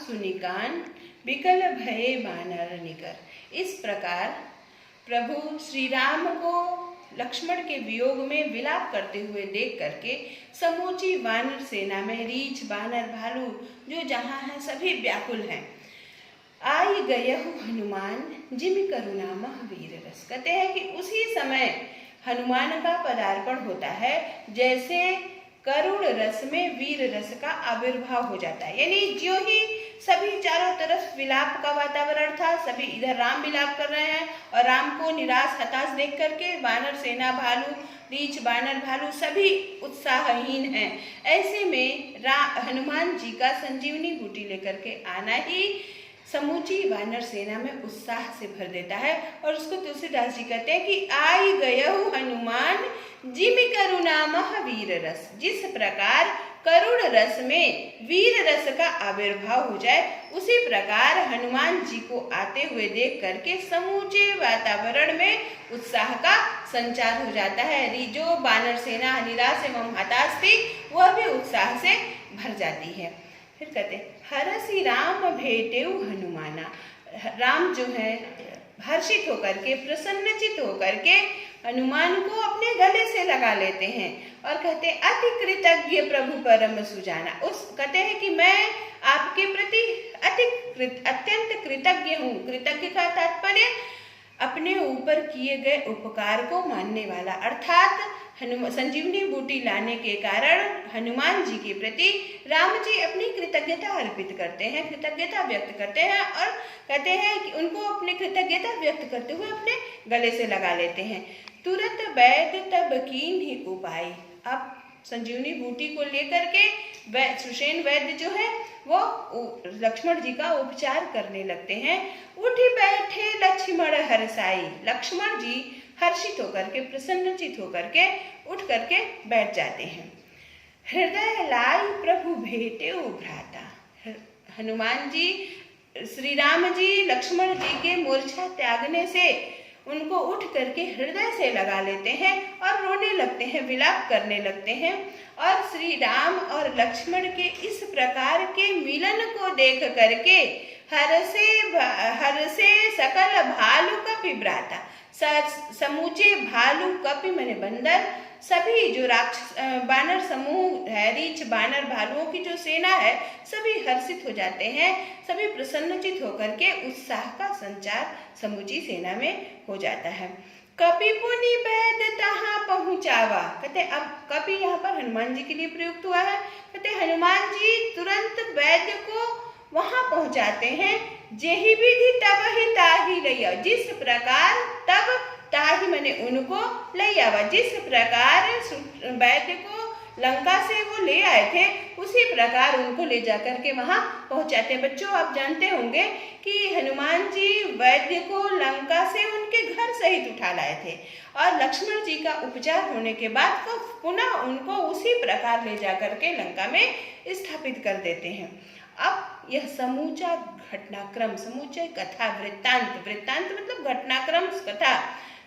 सुनिकान विकल भये बानर निकर। इस प्रकार प्रभु श्री राम को लक्ष्मण के वियोग में विलाप करते हुए देख करके समूची वानर सेना में रीछ बानर भालू जो जहाँ हैं सभी व्याकुल हैं। आई गयहु हनुमान जिम करुणा मह वीर रस। कहते हैं कि उसी समय हनुमान का पदार्पण होता है जैसे करुण रस में वीर रस का आविर्भाव हो जाता है। यानी जो ही सभी चारों तरफ विलाप का वातावरण था, सभी इधर राम विलाप कर रहे हैं और राम को निराश हताश देख करके वानर सेना भालू रीछ बानर भालू सभी उत्साहहीन हैं। ऐसे में हनुमान जी का संजीवनी बूटी लेकर के आना ही समूची वानर सेना में उत्साह से भर देता है। और उसको तुलसीदास जी कहते हैं कि आई गयहु हनुमान जिम करुणा मह वीर रस। जिस प्रकार करुण रस में वीर रस का आविर्भाव हो जाए, उसी प्रकार हनुमान जी को आते हुए देख करके समूचे वातावरण में उत्साह का संचार हो जाता है। जो बानर सेना निराश एवं हताश थी वह भी उत्साह से भर जाती है। फिर कहते हरसि राम भेटेउ हनुमाना। राम जो है हर्षित होकर के प्रसन्नचित होकर के हनुमान को अपने गले से लगा लेते हैं और कहते अति कृतज्ञ प्रभु परम सुजाना। उस कहते हैं कि मैं आपके प्रति अत्यंत कृतज्ञ हूँ। कृतज्ञ का तात्पर्य अपने ऊपर किए गए उपकार को मानने वाला, अर्थात संजीवनी बूटी लाने के कारण हनुमान जी के प्रति राम जी अपनी कृतज्ञता अर्पित करते हैं, कृतज्ञता व्यक्त करते हैं और कहते हैं कि उनको अपनी कृतज्ञता व्यक्त करते हुए अपने गले से लगा लेते हैं। तुरंत वैद्य तब कीन ही उपाय। अब संजीवनी बूटी को लेकर के सुषेण वैद्य जो है वो लक्ष्मण जी का उपचार करने लगते हैं। उठी बैठे लक्ष्मण हर्षाई। लक्ष्मण जी हर्षित होकर के प्रसन्नचित होकर के उठ करके बैठ जाते हैं। हृदय लाई प्रभु भेटे भ्राता। हनुमान जी श्री राम जी लक्ष्मण जी के मूर्छा त्यागने से उनको उठ करके हृदय से लगा लेते हैं और रोने लगते हैं, विलाप करने लगते हैं। और श्री राम और लक्ष्मण के इस प्रकार के मिलन को देख करके हर्षे सकल भालु कपि भ्राता। समूचे भालू कपि माने बंदर, सभी जो बानर समूह है, रीछ बानर भालुओं की जो सेना है, सभी हर्षित हो जाते हैं, सभी प्रसन्नचित होकर के उत्साह का संचार समूची सेना में हो जाता है। कपि पुनि वैद्य तहाँ पहुँचावा। कहते अब कपि यहाँ पर हनुमान जी के लिए प्रयुक्त हुआ है। कहते हनुमान जी तुरंत वैद्य को वहां पहुंचाते हैं। जेहि विधि तब ही ताहि लैया। जिस प्रकार तब ताहि माने उनको लैयावा। जिस प्रकार वैद्य को लंका से वो ले आए थे, उसी प्रकार उनको ले जाकर के वहां पहुंचाते हैं। बच्चों आप जानते होंगे कि हनुमान जी वैद्य को लंका से उनके घर सहित उठा लाए थे और लक्ष्मण जी का उपचार होने के बाद वो पुनः उनको उसी प्रकार ले जाकर के लंका में स्थापित कर देते हैं। अब यह समूचा घटनाक्रम, समूचा कथा वृत्तांत मतलब घटनाक्रम कथा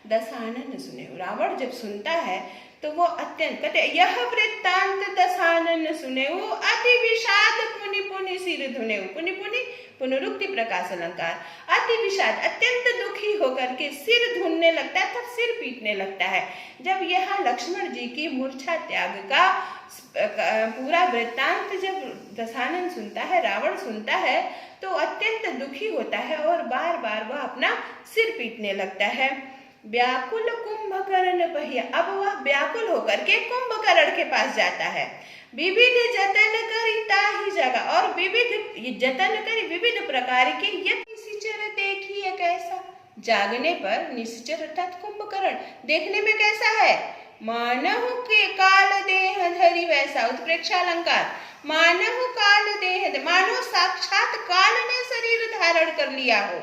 दशानन सुने। रावण जब सुनता है तो वो अत्यंत कहते यह वृत्तांत दशानन सुने अति विषाद पुनि पुनि सिर धुने। पुनि पुनि पुनरुक्ति प्रकाश अलंकार। अति विषाद अत्यंत दुखी होकर के सिर धुनने लगता है, तब सिर पीटने लगता है। जब यह लक्ष्मण जी की मूर्छा त्याग का पूरा वृत्तांत जब दशानन सुनता है, रावण सुनता है, तो अत्यंत दुखी होता है और बार बार वह अपना सिर पीटने लगता है। व्याकुल कुंभकर्ण पहिया। अब वह व्याकुल होकर के कुंभकर्ण के पास जाता है। विविध जतन करी ताहि जगह। और विविध जतन करी विविध प्रकार के यति निशिचर देखिए कैसा। जागने पर निशिचर अर्थात कुंभकर्ण देखने में कैसा है? मानहु के काल देह धरि वैसा। उत्प्रेक्षालंकार। मानहु काल देह, मानो साक्षात काल ने शरीर धारण कर लिया हो।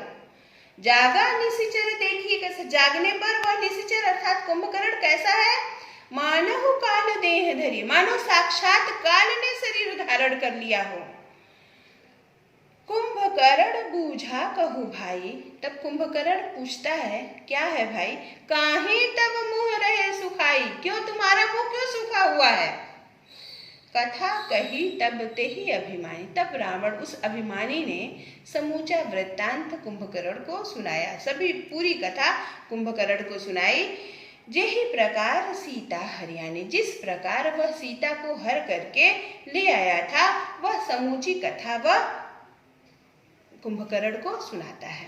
जागा निशिचर देखिए कैसा। जागने पर वह निशिचर अर्थात कुंभकर्ण कैसा है? मानहु काल देह धरि, मानो साक्षात काल ने शरीर धारण कर लिया हो। कुंभकर्ण बूझा कहू भाई। तब कुंभकर्ण पूछता है क्या है भाई? काहे तब मुँह रहे सुखाई। क्यों तुम्हारा मुंह क्यों सूखा हुआ है? कथा कही तब ते ही अभिमानी। तब रावण उस अभिमानी ने समूचा वृत्तांत कुंभकर्ण को सुनाया, सभी पूरी कथा कुंभकर्ण को सुनाई। यही प्रकार सीता हरियाणी, जिस प्रकार वह सीता को हर करके ले आया था, वह समूची कथा वह कुंभकर्ण को सुनाता है।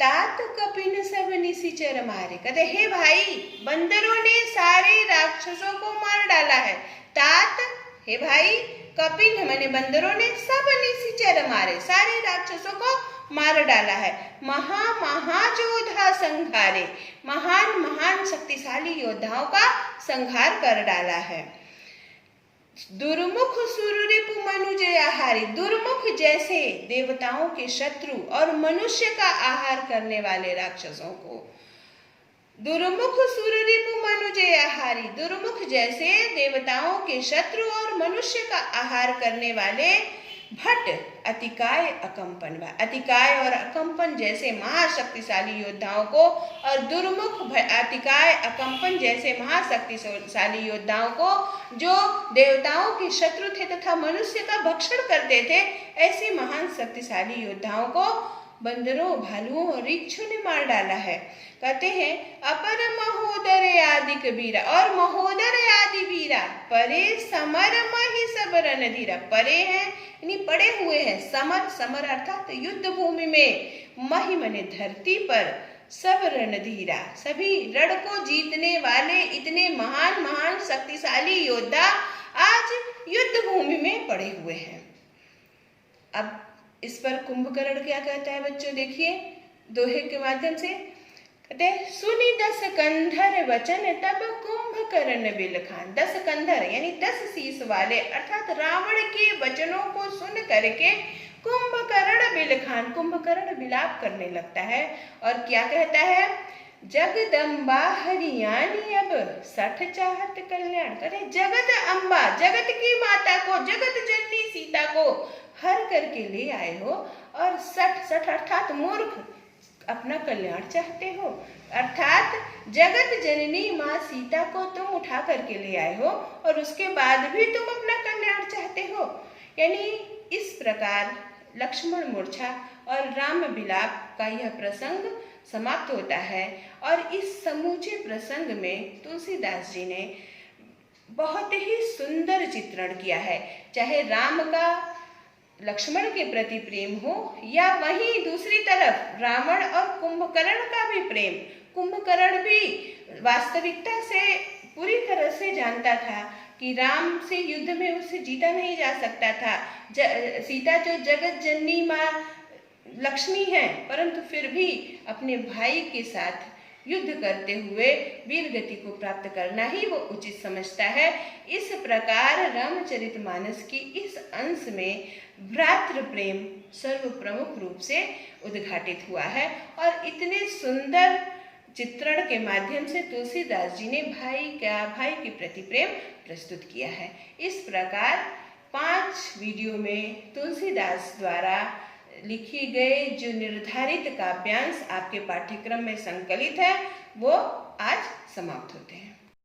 तात कपिन सब निशिचर मारे, कहते हे भाई, बंदरों ने सारे राक्षसों को मार डाला है। तात, हे भाई, कपिन माने बंदरों ने सब निशिचर मारे, सारे राक्षसों को मार डाला है। महायोद्धा संघारे, महान शक्तिशाली योद्धाओं का संहार कर डाला है। दुर्मुख सुररिपु मनुज आहारी, दुर्मुख जैसे देवताओं के शत्रु और मनुष्य का आहार करने वाले राक्षसों को, दुर्मुख सुररिपु मनुज आहारी, दुर्मुख जैसे देवताओं के शत्रु और मनुष्य का आहार करने वाले भट्ट अतिकाय अकंपन, अतिकाय और अकंपन जैसे महाशक्तिशाली योद्धाओं को और दुर्मुख अतिकाय अकंपन जैसे महाशक्तिशाली योद्धाओं को, जो देवताओं के शत्रु थे तथा मनुष्य का भक्षण करते थे, ऐसे महान शक्तिशाली योद्धाओं को बंदरों, भालुओं और रीछों ने मार डाला है। कहते हैं अपर महोदर आदि कबीरा, और महोदर आदि वीरा, परे समर मही सब रणधीरा, परे हैं यानी पड़े हुए हैं, समर, समर अर्थात युद्ध भूमि में, मही मने धरती पर, सब रणधीरा, सभी रण को जीतने वाले इतने महान शक्तिशाली योद्धा आज युद्ध भूमि में पड़े हुए हैं। अब इस पर कुंभकर्ण क्या कहता है बच्चों, देखिए दोहे के माध्यम से। कहते सुनी 10 कंधर वचन तब कुंभकर्ण बिलखान, 10 कंधर यानी 10 शीश वाले अर्थात रावण के वचनों को सुन करके कुंभकर्ण बिलखान, कुंभकर्ण विलाप करने लगता है और क्या कहता है, जगदम्बा हरियाणी अब सठ चाहत कल्याण, करे जगत अम्बा, जगत की माता को, जगत जननी सीता को हर करके ले आए हो और सठ अर्थात मूर्ख अपना कल्याण चाहते हो, अर्थात जगत जननी माँ सीता को तुम उठा करके ले आए हो और उसके बाद भी तुम अपना कल्याण चाहते हो। यानी इस प्रकार लक्ष्मण मूर्छा और राम विलाप का यह प्रसंग समाप्त होता है। और इस समूचे प्रसंग में तुलसीदास जी ने बहुत ही सुंदर चित्रण किया है, चाहे राम का लक्ष्मण के प्रति प्रेम हो या वहीं दूसरी तरफ रावण और कुंभकर्ण का भी प्रेम। कुंभकर्ण भी वास्तविकता से पूरी तरह से जानता था कि राम से युद्ध में उससे जीता नहीं जा सकता था। सीता जो जगत जननी माँ लक्ष्मी है, परंतु फिर भी अपने भाई के साथ युद्ध करते हुए वीर गति को प्राप्त करना ही वो उचित समझता है। इस प्रकार रामचरितमानस की इस अंश में भ्रातृ प्रेम सर्व प्रमुख रूप से उद्घाटित हुआ है और इतने सुंदर चित्रण के माध्यम से तुलसीदास जी ने भाई के प्रति प्रेम प्रस्तुत किया है। इस प्रकार 5 वीडियो में तुलसीदास द्वारा लिखी गए जो निर्धारित काव्यांश आपके पाठ्यक्रम में संकलित है वो आज समाप्त होते हैं।